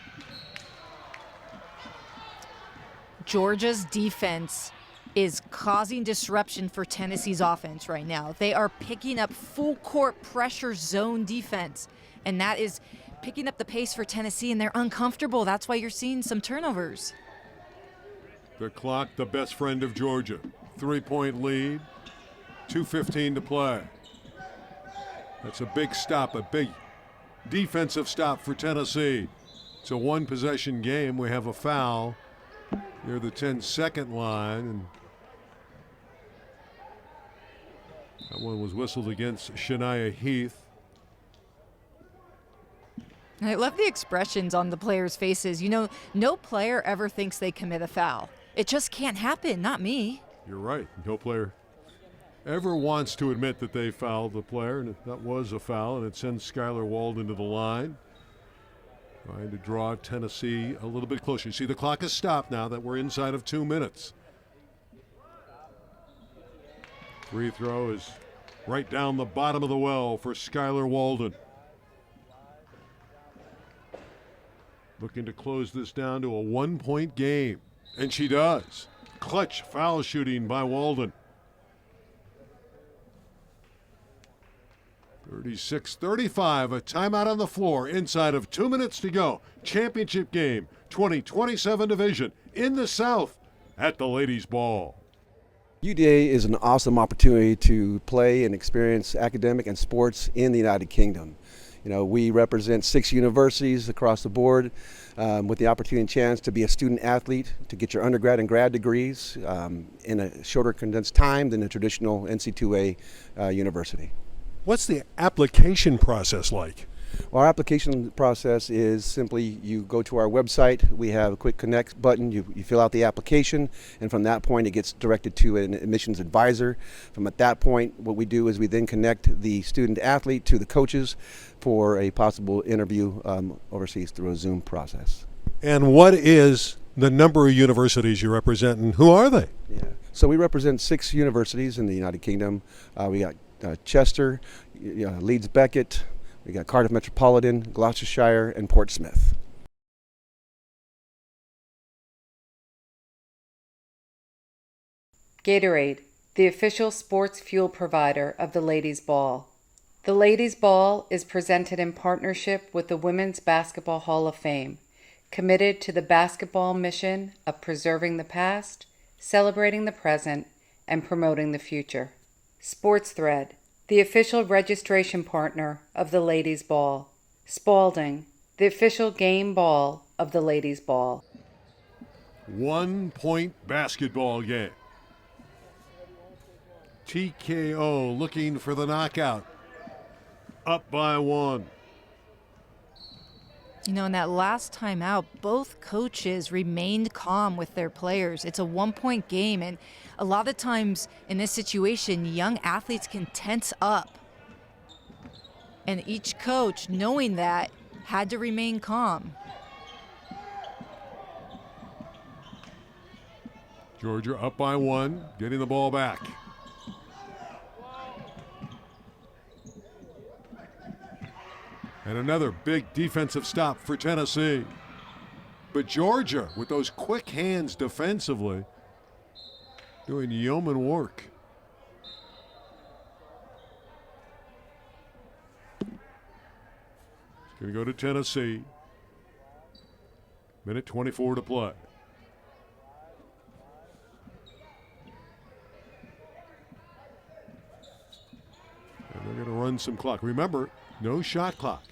Georgia's defense is causing disruption for Tennessee's offense right now. They are picking up full court pressure zone defense, and that is picking up the pace for Tennessee, and they're uncomfortable. That's why you're seeing some turnovers. The clock, the best friend of Georgia. 3-point lead, 2:15 to play. That's a big stop, a big defensive stop for Tennessee. It's a 1-possession game. We have a foul near the 10-second line, and that one was whistled against Shania Heath. I love the expressions on the players' faces. You know, no player ever thinks they commit a foul. It just can't happen, not me. You're right. No player ever wants to admit that they fouled the player, and that was a foul, and it sends Skylar Walden to the line, trying to draw Tennessee a little bit closer. You see the clock has stopped now that we're inside of 2 minutes. Free throw is right down the bottom of the well for Skylar Walden. Looking to close this down to a 1-point game, and she does. Clutch foul shooting by Walden. 36-35, a timeout on the floor, inside of 2 minutes to go. Championship game, 2027 division in the South at the Ladies Ball. UDA is an awesome opportunity to play and experience academic and sports in the United Kingdom. You know, we represent 6 universities across the board with the opportunity and chance to be a student athlete, to get your undergrad and grad degrees in a shorter condensed time than a traditional NC2A university. What's the application process like? Well, our application process is simply you go to our website, we have a quick connect button, you fill out the application, and from that point it gets directed to an admissions advisor. From at that point, what we do is we then connect the student athlete to the coaches for a possible interview overseas through a Zoom process. And what is the number of universities you represent, and who are they? Yeah. So we represent 6 universities in the United Kingdom. We got Chester, Leeds Beckett, we got Cardiff Metropolitan, Gloucestershire, and Portsmouth. Gatorade, the official sports fuel provider of the Ladies Ball. The Ladies Ball is presented in partnership with the Women's Basketball Hall of Fame, committed to the basketball mission of preserving the past, celebrating the present, and promoting the future. Sports Thread, the official registration partner of the Ladies Ball. Spalding, the official game ball of the Ladies Ball. 1-point basketball game. TKO looking for the knockout. Up by 1. You know, in that last time out, both coaches remained calm with their players. It's a 1-point game, and a lot of times in this situation, young athletes can tense up. And each coach, knowing that, had to remain calm. Georgia up by 1, getting the ball back. And another big defensive stop for Tennessee. But Georgia, with those quick hands defensively, doing yeoman work. It's going to go to Tennessee. Minute 24 to play. run some clock. Remember, no shot clock.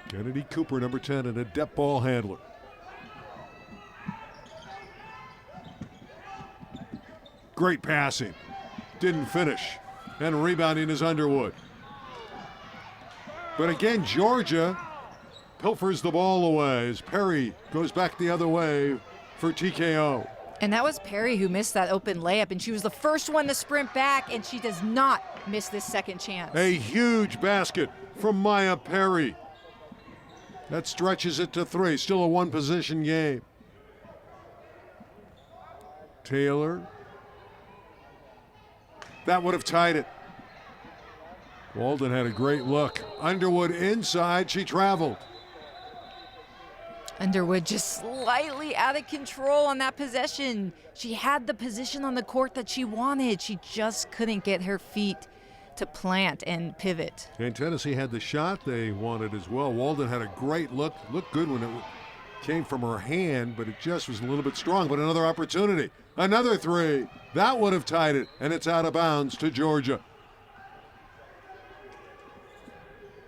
Kennedy Cooper, number 10, an adept ball handler. Great passing. Didn't finish. And rebounding is Underwood. But again, Georgia pilfers the ball away as Perry goes back the other way for TKO. And that was Perry who missed that open layup, and she was the first one to sprint back, and she does not miss this second chance. A huge basket from Maya Perry. That stretches it to 3. Still a one-possession game. Taylor. That would have tied it. Walden had a great look. Underwood inside. She traveled. Underwood just slightly out of control on that possession. She had the position on the court that she wanted. She just couldn't get her feet to plant and pivot. And Tennessee had the shot they wanted as well. Walden had a great look. Looked good when it came from her hand, but it just was a little bit strong. But another opportunity. Another 3. That would have tied it, and it's out of bounds to Georgia.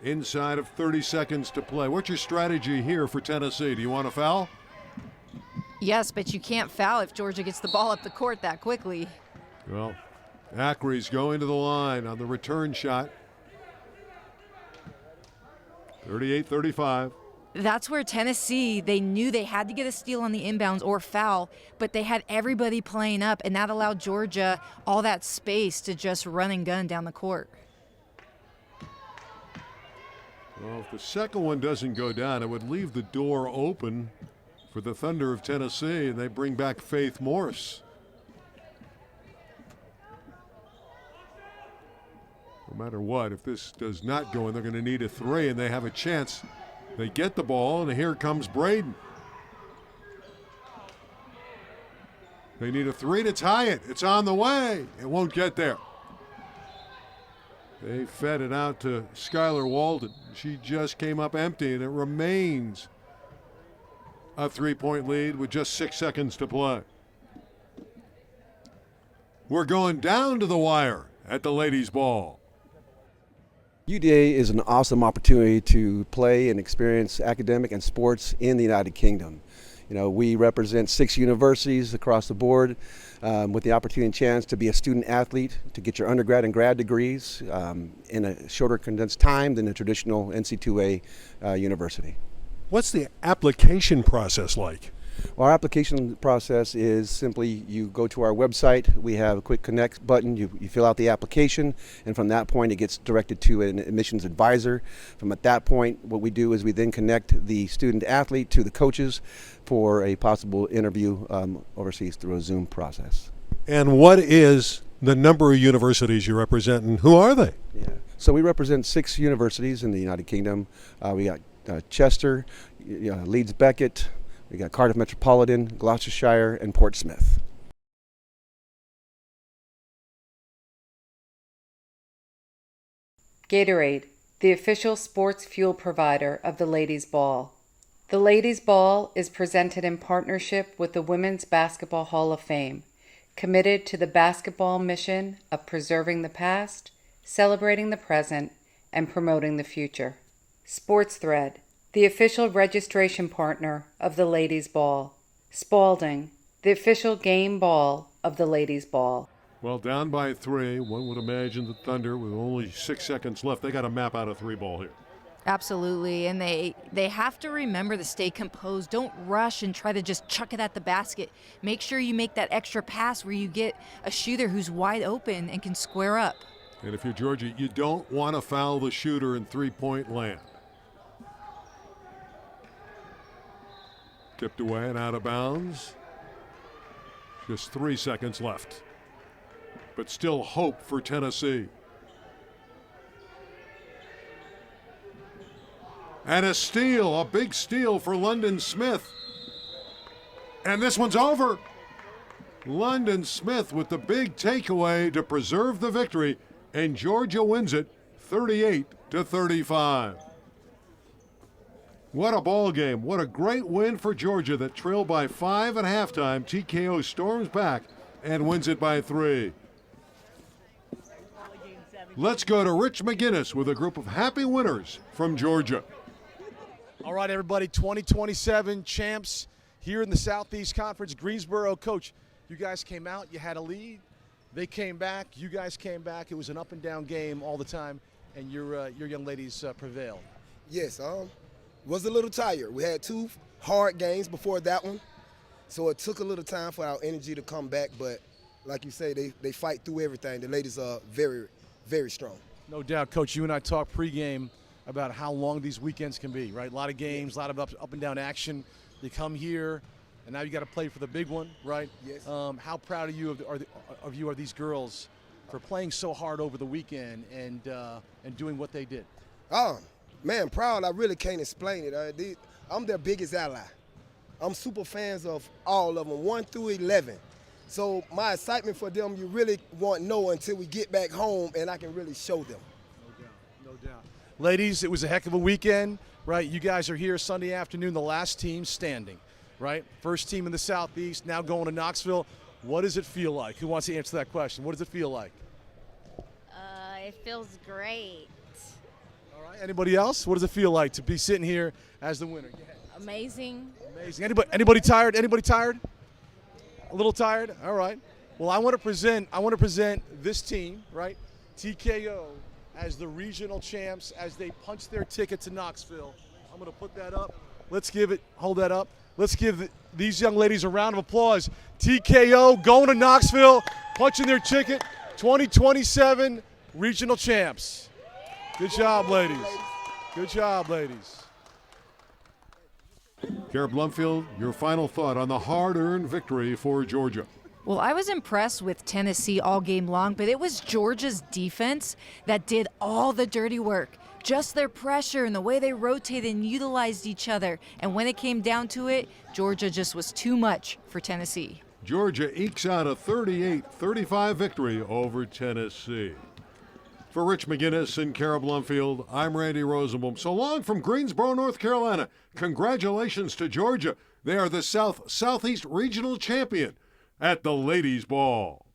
Inside of 30 seconds to play. What's your strategy here for Tennessee? Do you want to foul? Yes, but you can't foul if Georgia gets the ball up the court that quickly. Well, Acree's going to the line on the return shot. 38-35. That's where Tennessee, they knew they had to get a steal on the inbounds or foul, but they had everybody playing up, and that allowed Georgia all that space to just run and gun down the court. Well, if the second one doesn't go down, it would leave the door open for the Thunder of Tennessee, and they bring back Faith Morse. No matter what, if this does not go in, they're going to need a 3, and they have a chance. They get the ball, and here comes Braden. They need a 3 to tie it. It's on the way. It won't get there. They fed it out to Skylar Walden. She just came up empty, and it remains a 3-point lead with just 6 seconds to play. We're going down to the wire at the ladies' ball. UDA is an awesome opportunity to play and experience academic and sports in the United Kingdom. You know, we represent 6 universities across the board with the opportunity and chance to be a student athlete, to get your undergrad and grad degrees in a shorter condensed time than a traditional NC2A university. What's the application process like? Well, our application process is simply you go to our website, we have a quick connect button, you fill out the application, and from that point it gets directed to an admissions advisor. From at that point, what we do is we then connect the student athlete to the coaches for a possible interview overseas through a Zoom process. And what is the number of universities you represent, and who are they? Yeah. So we represent 6 universities in the United Kingdom. We got Chester, Leeds Beckett, we got Cardiff Metropolitan, Gloucestershire, and Portsmouth. Gatorade, the official sports fuel provider of the Ladies' Ball. The Ladies' Ball is presented in partnership with the Women's Basketball Hall of Fame, committed to the basketball mission of preserving the past, celebrating the present, and promoting the future. Sports Thread, the official registration partner of the Ladies' Ball. Spalding, the official game ball of the Ladies' Ball. Well, down by 3, one would imagine the Thunder, with only 6 seconds left, they got to map out a 3-ball here. Absolutely, and they have to remember to stay composed. Don't rush and try to just chuck it at the basket. Make sure you make that extra pass where you get a shooter who's wide open and can square up. And if you're Georgia, you don't want to foul the shooter in 3-point land. Tipped away and out of bounds. Just 3 seconds left. But still hope for Tennessee. And a steal, a big steal for London Smith. And this one's over. London Smith with the big takeaway to preserve the victory, and Georgia wins it 38-35. What a ball game. What a great win for Georgia that trailed by 5 at halftime. TKO storms back and wins it by 3. Let's go to Rich McGinnis with a group of happy winners from Georgia. All right, everybody, 2027 champs here in the Southeast Conference. Greensboro, Coach, you guys came out, you had a lead. They came back, you guys came back. It was an up and down game all the time, and your young ladies prevailed. Yes, was a little tired. We had 2 hard games before that one, so it took a little time for our energy to come back, but like you say, they fight through everything. The ladies are very, very strong. No doubt, Coach. You and I talked pregame about how long these weekends can be, right? A lot of games, a lot of up and down action. You come here, and now you got to play for the big one, right? Yes. How proud of you are these girls for playing so hard over the weekend and doing what they did? Oh, man, proud. I really can't explain it. I'm their biggest ally. I'm super fans of all of them, 1 through 11. So my excitement for them, you really won't know until we get back home and I can really show them. No doubt. Ladies, it was a heck of a weekend, right? You guys are here Sunday afternoon, the last team standing, right? First team in the Southeast, now going to Knoxville. What does it feel like? Who wants to answer that question? What does it feel like? It feels great. All right. Anybody else? What does it feel like to be sitting here as the winner? Amazing. Amazing. Anybody tired? Anybody tired? A little tired? All right. Well, I want to present this team, right? TKO as the regional champs as they punch their ticket to Knoxville. I'm going to put that up. Hold that up. Let's give these young ladies a round of applause. TKO going to Knoxville, punching their ticket, 2027 regional champs. Good job, ladies. Good job, ladies. Kara Blumfield, your final thought on the hard-earned victory for Georgia. Well, I was impressed with Tennessee all game long, but it was Georgia's defense that did all the dirty work. Just their pressure and the way they rotated and utilized each other. And when it came down to it, Georgia just was too much for Tennessee. Georgia ekes out a 38-35 victory over Tennessee. For Rich McGinnis and Kara Blumfield, I'm Randy Rosenbaum. So long from Greensboro, North Carolina. Congratulations to Georgia. They are the Southeast Regional Champion at the Ladies' Ball.